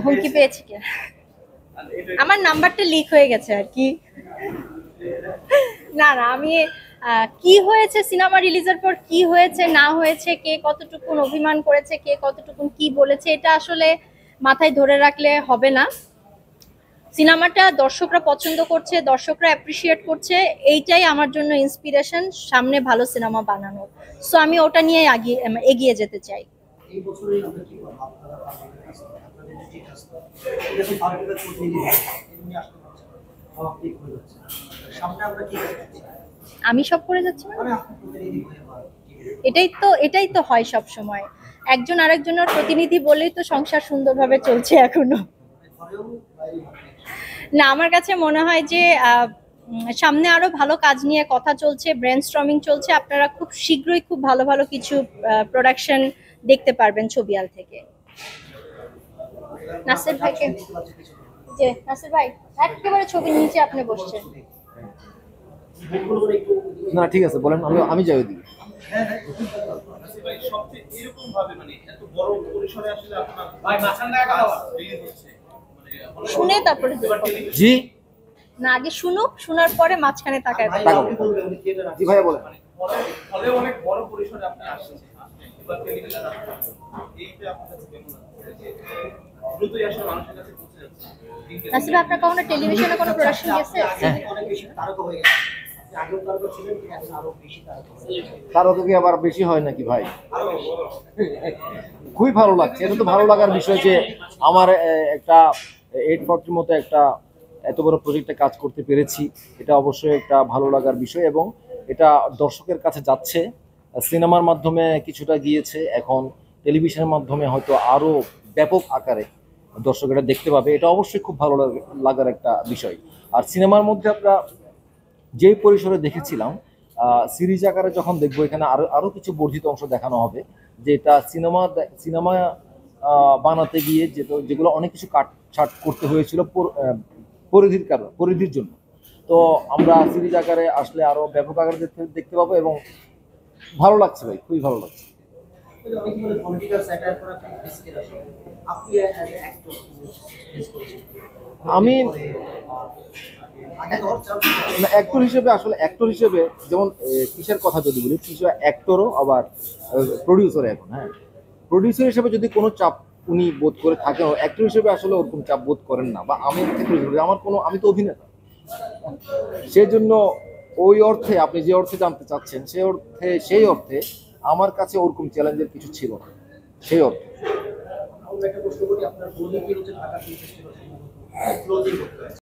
হুমকি পেয়েছি কি? আমার নাম্বারটা লিক হয়ে গেছে আর কি। না না, আমি কি হয়েছে সিনেমা রিলিজের পর, কি হয়েছে না হয়েছে, কে কতটুকুন অভিমান করেছে, কে কতটুকুন কি বলেছে, এটা আসলে মাথায় ধরে রাখলে হবে না। সিনেমাটা দর্শকরা পছন্দ করছে, দর্শকরা অ্যাপ্রিসিয়েট করছে, এইটাই আমার জন্য ইন্সপিরেশন সামনে ভালো সিনেমা বানানোর। সো আমি ওটা নিয়ে এগিয়ে যেতে চাই। এই বছরই আমরা কি করব আপনারা আপনাদের যে কাজটা এটা তো বারবার করতে গিয়ে এমনি আসতে পারছে না অনেক হয়ে যাচ্ছে সামনে আমরা কি করতে চাই আমি সব করে যাচ্ছি মানে আপনি প্রতিনিধি হয়ে এটাই তো হয় সব সময়। একজন আরেকজনের প্রতিনিধি বলেই তো সংসার সুন্দরভাবে চলছে এখনো। ঘরেও বাইরে না, আমার কাছে মনে হয় যে সামনে আরো ভালো কাজ নিয়ে কথা চলছে, ব্রেনস্টর্মিং চলছে। আপনারা খুব শীঘ্রই খুব ভালো ভালো কিছু প্রোডাকশন দেখতে পারবেন ছবিয়াল থেকে। নাসির ভাইকে, যে নাসির ভাই একেবারে ছবির নিচে আপনি বসছেন। না ঠিক আছে বলেন, আমি যাই ওদিকে। শুনে তারপরে জি না, আগে শুনুক, শোনার পরে মাঝখানে তাকায়। জি ভাইয়া বলেন। ফলে অনেক বড় পরিসরে আপনি আসছেন এবার টেলিভিশন এইটা আপনার কাছে কেমন লাগছে দ্রুতই আসলে মানুষের কাছে পৌঁছে যাচ্ছে? নাসির, আপনার কখনো টেলিভিশনে কোনো প্রোডাকশন গেছে? অনেক বেশি তারকা হয়ে গেছে আগেও তারকা ছিলেন এখন আরো বেশি তারকা তারও তো কি আবার বেশি হয় নাকি ভাই? খুবই ভালো লাগছে। এটা তো ভালো লাগার বিষয় যে আমার একটা 840 মতো একটা এত বড় প্রজেক্টে কাজ করতে পেরেছি। এটা অবশ্যই একটা ভালো লাগার বিষয় এবং এটা দর্শকের কাছে যাচ্ছে। সিনেমার মাধ্যমে কিছুটা গিয়েছে, এখন টেলিভিশনের মাধ্যমে হয়তো আরো ব্যাপক আকারে দর্শক এটা দেখতে পাবে। এটা অবশ্যই খুব ভালো লাগার একটা বিষয়। আর সিনেমার মধ্যে আমরা যেই পরিসরে দেখেছিলাম, সিরিজ আকারে যখন দেখবো এখানে আরো আরো কিছু বর্ধিত অংশ দেখানো হবে, যে এটা সিনেমা বানাতে গিয়ে যেগুলো অনেক কিছু কাটছাট করতে হয়েছিল পরিধির জন্য। তো আমরা সিরিজ আকারে আসলে আরো ব্যাপক আকারে দেখতে পাবো এবং ভালো লাগছে ভাই, খুবই ভালো লাগছে। আমি অ্যাক্টর হিসেবে যেমন কিসের কথা যদি বলি, কিছু অ্যাক্টরও আবার প্রডিউসার। এখন হ্যাঁ, প্রডিউসার হিসেবে যদি কোনো চাপ উনি বোধ করে থাকেন, অ্যাক্টর হিসেবে আসলে ওরকম চাপ বোধ করেন না। বা আমি আমি তো অভিনেতা, সেই জন্য ওই অর্থে আপনি যে অর্থে জানতে চাচ্ছেন সেই অর্থে আমার কাছে ওরকম চ্যালেঞ্জের কিছু ছিল না সেই অর্থে। আমরা একটা প্রশ্ন করি আপনার বলি কি হচ্ছে ঢাকা